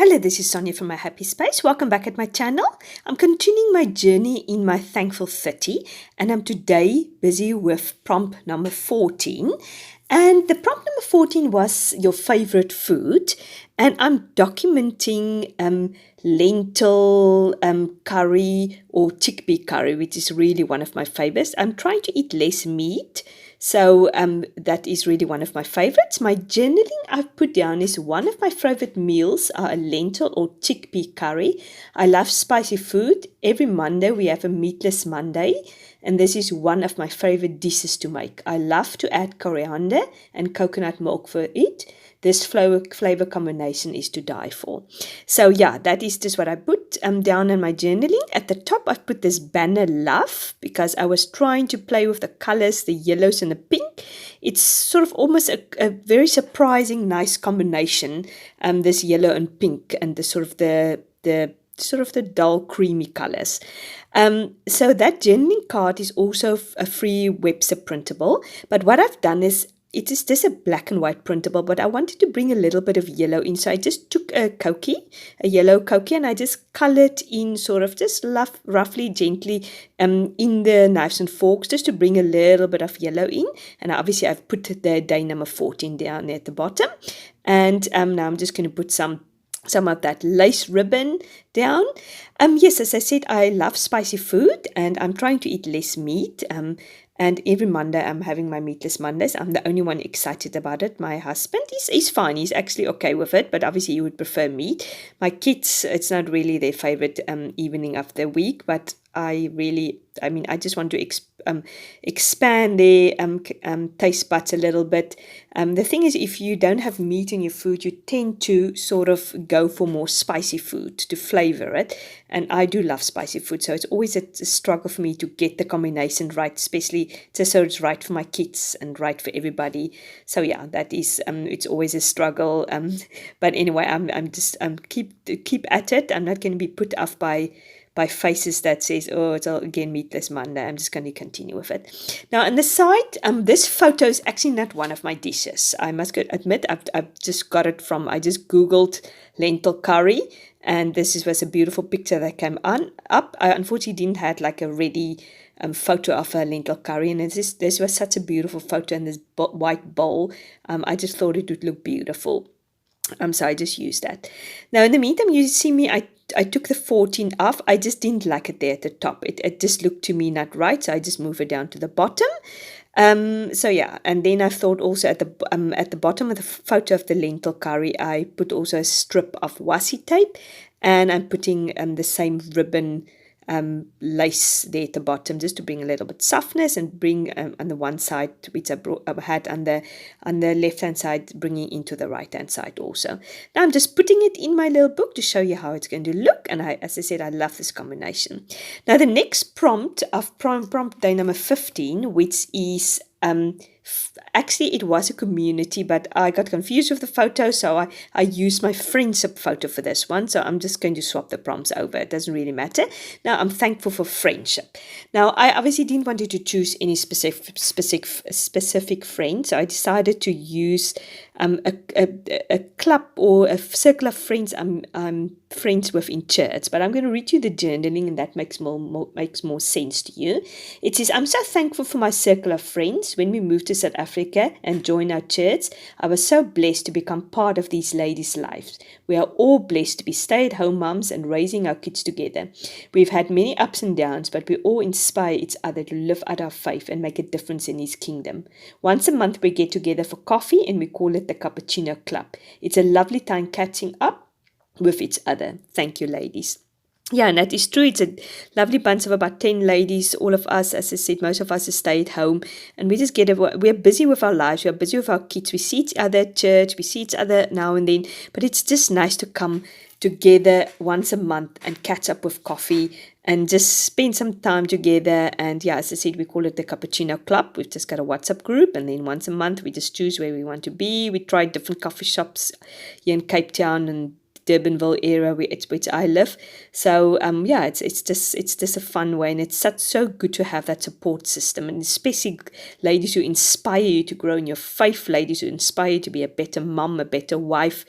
Hello, this is Sonja from My Happy Space. Welcome back at my channel. I'm continuing my journey in my Thankful 30, and I'm today busy with prompt number 14. And the prompt number 14 was your favorite food, and I'm documenting lentil curry or chickpea curry, which is really one of my favorites. I'm trying to eat less meat, so that is really one of my favorites. My journaling I've put down is one of my favorite meals are a lentil or chickpea curry. I love spicy food. Every Monday we have a meatless Monday, and this is one of my favorite dishes to make. I love to add coriander and coconut milk for it. This flavor combination is to die for. So yeah, that is just what I put down in my journaling. At the top, I've put this banner love because I was trying to play with the colors, the yellows and the pink. It's sort of almost a very surprising, nice combination. This yellow and pink and the sort of the dull creamy colors. So that journaling card is also a free website printable. But what I've done is it is just a black and white printable, but I wanted to bring a little bit of yellow in. So I just took a yellow koki, and I just colored in sort of just roughly, gently in the knives and forks just to bring a little bit of yellow in. And obviously I've put the day number 14 down at the bottom. And now I'm just going to put some of that lace ribbon down. Yes, as I said, I love spicy food and I'm trying to eat less meat. And every Monday I'm having my meatless Mondays. I'm the only one excited about it. My husband, he's fine. He's actually okay with it, but obviously he would prefer meat. My kids, it's not really their favorite evening of the week, but I just want to expand their taste buds a little bit. The thing is, if you don't have meat in your food, you tend to sort of go for more spicy food to flavor it. And I do love spicy food, so it's always a struggle for me to get the combination right, especially just so it's right for my kids and right for everybody. So yeah, that is it's always a struggle. But anyway, I'm keep at it. I'm not going to be put off by faces that says, oh, it's all again meatless Monday. I'm just going to continue with it. Now, on the side, this photo is actually not one of my dishes. I must admit, I've just got it from, I just Googled lentil curry, and this was a beautiful picture that came up. I unfortunately didn't have like a ready photo of a lentil curry, and this was such a beautiful photo in this white bowl. I just thought it would look beautiful. So I just used that. Now, in the meantime, you see me, I took the 14 off. I just didn't like it there at the top. It just looked to me not right, so I just moved it down to the bottom. So yeah, and then I thought also at the bottom of the photo of the lentil curry, I put also a strip of washi tape, and I'm putting the same ribbon lace there at the bottom just to bring a little bit softness and bring on the one side, which I had on the left hand side, bringing into the right hand side also. Now I'm just putting it in my little book to show you how it's going to look, and as I said, I love this combination. Now the next prompt of prompt day number 15, which is actually it was a community, but I got confused with the photo, so I used my friendship photo for this one. So I'm just going to swap the prompts over. It doesn't really matter. Now I'm thankful for friendship. Now I obviously didn't want to choose any specific friend, so I decided to use a club or a circle of friends I'm friends with in church. But I'm going to read you the journaling, and that makes more sense to you. It says, I'm so thankful for my circle of friends. When we moved to South Africa and joined our church, I was so blessed to become part of these ladies' lives. We are all blessed to be stay-at-home moms and raising our kids together. We've had many ups and downs, but we all inspire each other to live out our faith and make a difference in His kingdom. Once a month, we get together for coffee, and we call it the Cappuccino Club. It's a lovely time catching up with each other. Thank you, ladies. Yeah, and that is true. It's a lovely bunch of about 10 ladies. All of us, as I said, most of us stay at home, and we just we're busy with our lives. We're busy with our kids. We see each other at church. We see each other now and then, but it's just nice to come together once a month and catch up with coffee and just spend some time together. And yeah, as I said, we call it the Cappuccino Club. We've just got a WhatsApp group, and then once a month we just choose where we want to be. We try different coffee shops here in Cape Town and Durbanville area, which I live. So yeah, it's just a fun way, and it's so good to have that support system, and especially ladies who inspire you to grow in your faith, ladies who inspire you to be a better mom, a better wife,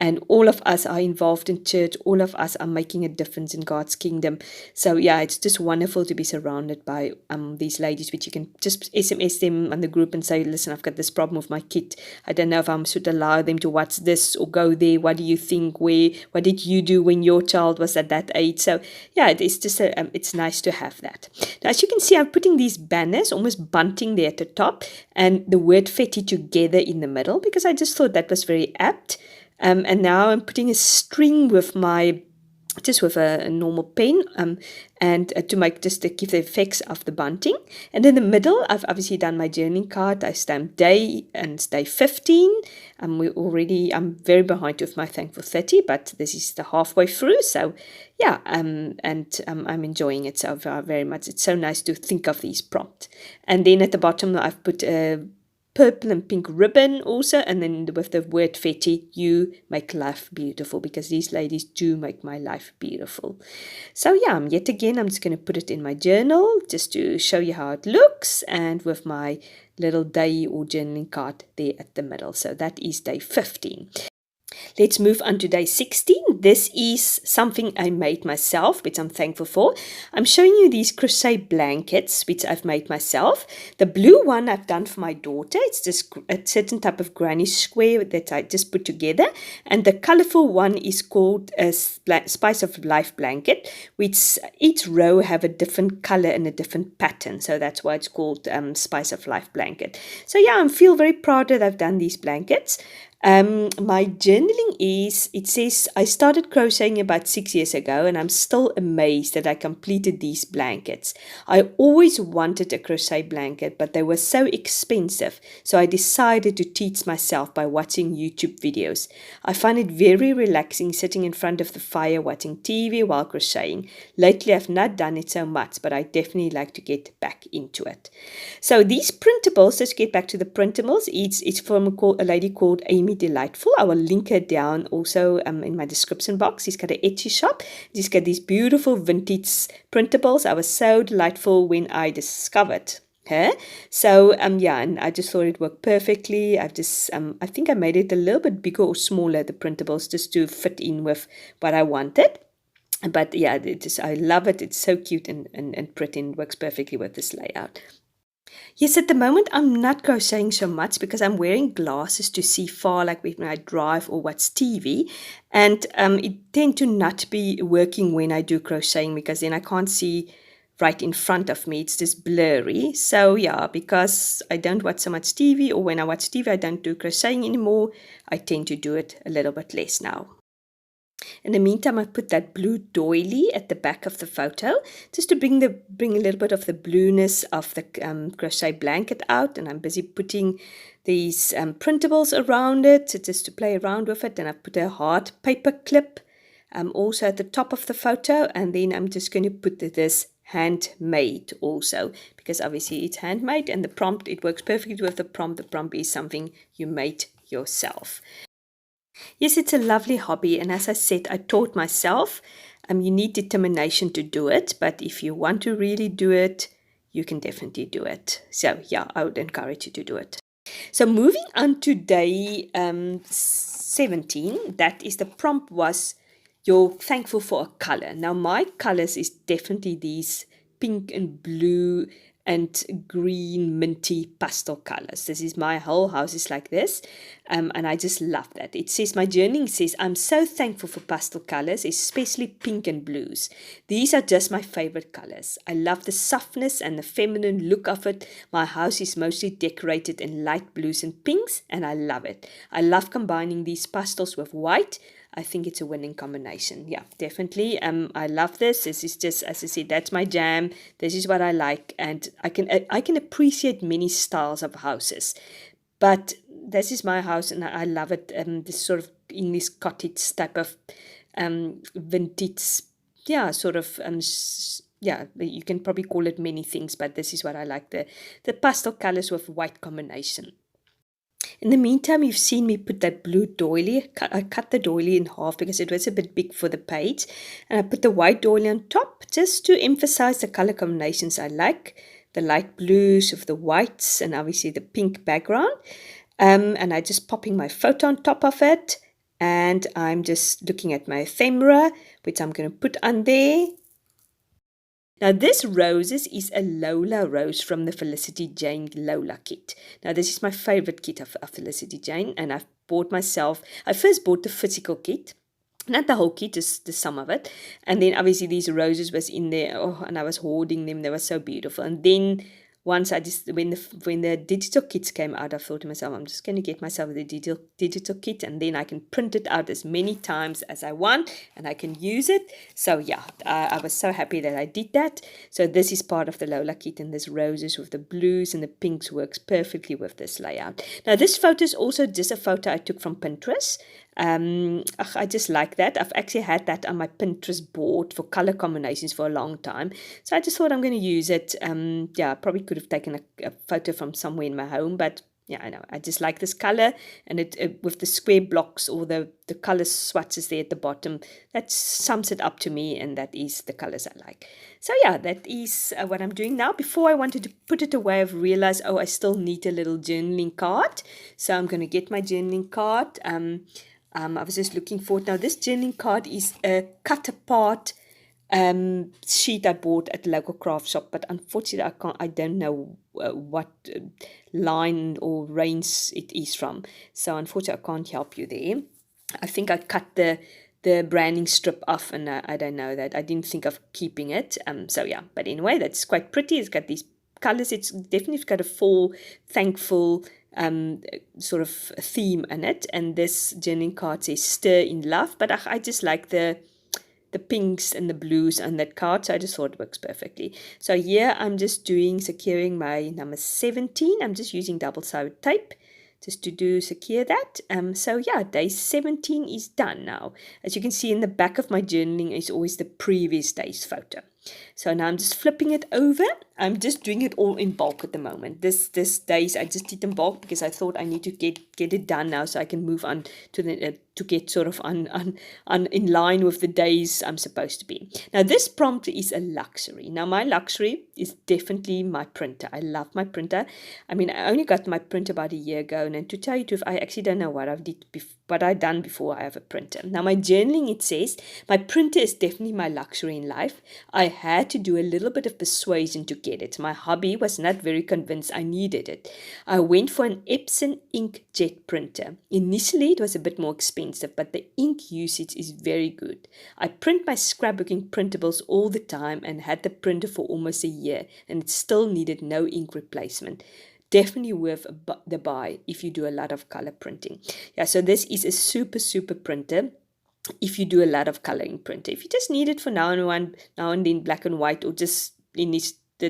and all of us are involved in church. All of us are making a difference in God's kingdom. So yeah, it's just wonderful to be surrounded by these ladies, which you can just SMS them on the group and say, listen, I've got this problem with my kid. I don't know if I should allow them to watch this or go there. What do you think? What did you do when your child was at that age? So yeah, it's just it's nice to have that. Now, as you can see, I'm putting these banners, almost bunting there at the top, and the word Fetty together in the middle, because I just thought that was very apt. And now I'm putting a string with a normal pen, and to make just to give the effects of the bunting. And in the middle, I've obviously done my journaling card. I stamped day, and it's day 15. I'm very behind with my Thankful 30, but this is the halfway through. So yeah, I'm enjoying it so very much. It's so nice to think of these prompts. And then at the bottom, I've put a purple and pink ribbon also, and then with the word Fetty, you make life beautiful, because these ladies do make my life beautiful. So yeah, yet again, I'm just going to put it in my journal just to show you how it looks, and with my little day or journaling card there at the middle. So that is day 15. Let's move on to day 16. This is something I made myself, which I'm thankful for. I'm showing you these crochet blankets, which I've made myself. The blue one I've done for my daughter. It's just a certain type of granny square that I just put together. And the colorful one is called a Spice of Life blanket, which each row have a different color and a different pattern. So that's why it's called Spice of Life blanket. So yeah, I feel very proud that I've done these blankets. My journaling it says I started crocheting about 6 years ago, and I'm still amazed that I completed these blankets. I always wanted a crochet blanket, but they were so expensive, so I decided to teach myself by watching YouTube videos. I find it very relaxing sitting in front of the fire watching TV while crocheting. Lately I've not done it so much, but I definitely like to get back into it. So these printables, let's get back to the printables. It's from a lady called Amy Delightful. I will link her down also in my description box. She's got an Etsy shop. She's got these beautiful vintage printables. I was so delightful when I discovered her. So yeah, and I just thought it worked perfectly. I think I made it a little bit bigger or smaller, the printables, just to fit in with what I wanted. But yeah, I love it. It's so cute and pretty, and works perfectly with this layout. Yes, at the moment I'm not crocheting so much because I'm wearing glasses to see far, like when I drive or watch TV, and it tend to not be working when I do crocheting, because then I can't see right in front of me. It's just blurry. So yeah, because I don't watch so much TV, or when I watch TV I don't do crocheting anymore, I tend to do it a little bit less now. In the meantime, I put that blue doily at the back of the photo just to bring a little bit of the blueness of the crochet blanket out. And I'm busy putting these printables around it just to play around with it. And I've put a heart paper clip also at the top of the photo. And then I'm just going to put this handmade also, because obviously it's handmade, and the prompt, it works perfectly with the prompt. The prompt is something you made yourself. Yes, it's a lovely hobby, and as I said, I taught myself. You need determination to do it, but if you want to really do it, you can definitely do it. So yeah, I would encourage you to do it. So moving on to day 17, that is, the prompt was, you're thankful for a color. Now my colors is definitely these pink and blue and green minty pastel colors. This is, my whole house is like this, and I just love that. It says, my journaling says, I'm so thankful for pastel colors, especially pink and blues. These are just my favorite colors. I love the softness and the feminine look of it. My house is mostly decorated in light blues and pinks, and I love it. I love combining these pastels with white. I think it's a winning combination. Yeah, definitely. I love this. This is just, as I said, that's my jam. This is what I like, and I can appreciate many styles of houses, but this is my house, and I love it. This sort of English cottage type of vintage, yeah, sort of yeah, you can probably call it many things, but this is what I like, the pastel colors with white combination. In the meantime, you've seen me put that blue doily. I cut the doily in half because it was a bit big for the page. And I put the white doily on top just to emphasize the color combinations I like. The light blues with the whites and obviously the pink background. And I just popping my photo on top of it. And I'm just looking at my ephemera, which I'm going to put on there. Now this roses is a Lola rose from the Felicity Jane Lola kit. Now this is my favorite kit of Felicity Jane, and I first bought the physical kit, not the whole kit, just some of it. And then obviously these roses was in there, and I was hoarding them. They were so beautiful. And then once when the digital kits came out, I thought to myself, I'm just going to get myself the digital kit, and then I can print it out as many times as I want, and I can use it. So yeah, I was so happy that I did that. So this is part of the Lola kit, and this roses with the blues and the pinks works perfectly with this layout. Now this photo is also just a photo I took from Pinterest. I just like that. I've actually had that on my Pinterest board for color combinations for a long time. So I just thought I'm going to use it. I probably could have taken a photo from somewhere in my home, but yeah, I know. I just like this color, and it with the square blocks or the color swatches there at the bottom, that sums it up to me, and that is the colors I like. So yeah, that is what I'm doing now. Before I wanted to put it away, I've realized, I still need a little journaling card. So I'm going to get my journaling card. I was just looking for it. Now, this journaling card is a cut apart sheet I bought at the local craft shop, but unfortunately I don't know what line or range it is from. So unfortunately I can't help you there. I think I cut the branding strip off, and I don't know that. I didn't think of keeping it. So yeah, but anyway, that's quite pretty. It's got these colors. It's definitely got a full thankful sort of theme in it, and this journaling card says stir in love, but I just like the pinks and the blues on that card, so I just thought it works perfectly. So here I'm just securing my number 17. I'm just using double-sided tape just to secure that. So yeah, day 17 is done now. As you can see, in the back of my journaling is always the previous day's photo. So now I'm just flipping it over. I'm just doing it all in bulk at the moment. This days I just did in bulk because I thought I need to get it done now, so I can move on to the to get sort of on in line with the days I'm supposed to be. Now this prompt is a luxury. Now my luxury is definitely my printer. I love my printer. I mean, I only got my printer about a year ago, and to tell you the truth, I actually don't know what I've done before I have a printer. Now my journaling, it says, my printer is definitely my luxury in life. I had to do a little bit of persuasion to get it. My hubby was not very convinced I needed it. I went for an Epson inkjet printer. Initially, it was a bit more expensive, but the ink usage is very good. I print my scrapbooking printables all the time and had the printer for almost a year, and it still needed no ink replacement. Definitely worth the buy if you do a lot of color printing. Yeah, so this is a super printer if you do a lot of coloring printer. If you just need it for now and then black and white, or just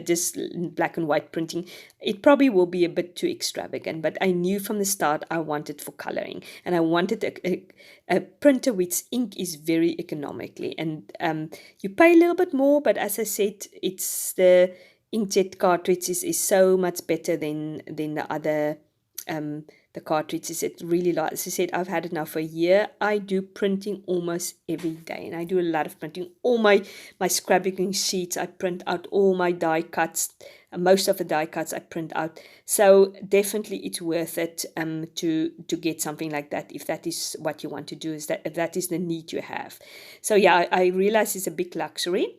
just black and white printing, it probably will be a bit too extravagant. But I knew from the start I wanted for coloring, and I wanted a printer which ink is very economically, and you pay a little bit more, but as I said, it's the inkjet cartridge is so much better than the other the cartridges. It really, like as I said, I've had it now for a year. I do printing almost every day, and I do a lot of printing. All my scrapbooking sheets, I print out. All my die cuts, most of the die cuts I print out. So definitely it's worth it to get something like that, if that is what you want to do, if that is the need you have. So yeah, I realize it's a big luxury.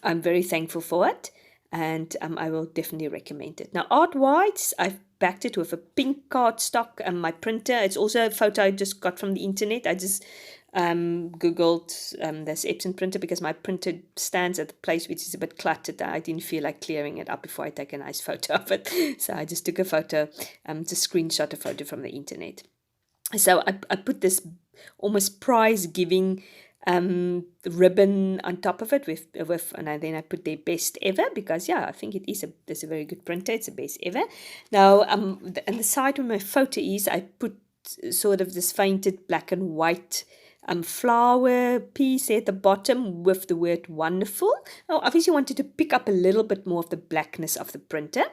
I'm very thankful for it, and I will definitely recommend it. Now, art-wise, I've backed it with a pink cardstock, and my printer, it's also a photo I just got from the internet. I just googled this Epson printer because my printer stands at the place which is a bit cluttered. I didn't feel like clearing it up before I take a nice photo of it, so I just took a photo, just screenshot a photo from the internet. So I put this almost prize giving ribbon on top of it with and then I put their best ever, because yeah, I think it's a very good printer. It's the best ever. Now and the side where my photo is, I put sort of this fainted black and white flower piece at the bottom with the word wonderful. I obviously wanted to pick up a little bit more of the blackness of the printer.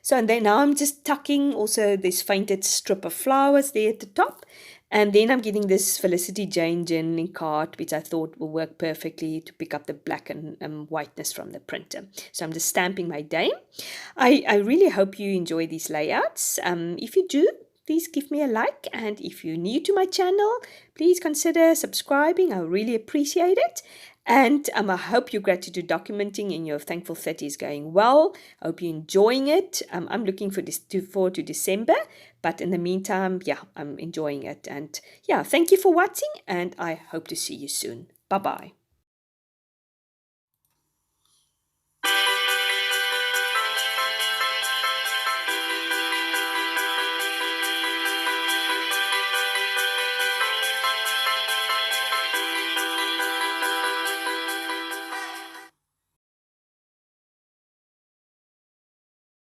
So, and then now I'm just tucking also this fainted strip of flowers there at the top. And then I'm getting this Felicity Jane journaling card, which I thought will work perfectly to pick up the black and whiteness from the printer. So I'm just stamping my day. I really hope you enjoy these layouts. If you do, please give me a like. And if you're new to my channel, please consider subscribing. I really appreciate it. And I hope your gratitude documenting in your Thankful 30 is going well. I hope you're enjoying it. I'm looking forward to December. But in the meantime, yeah, I'm enjoying it. And yeah, thank you for watching. And I hope to see you soon. Bye-bye.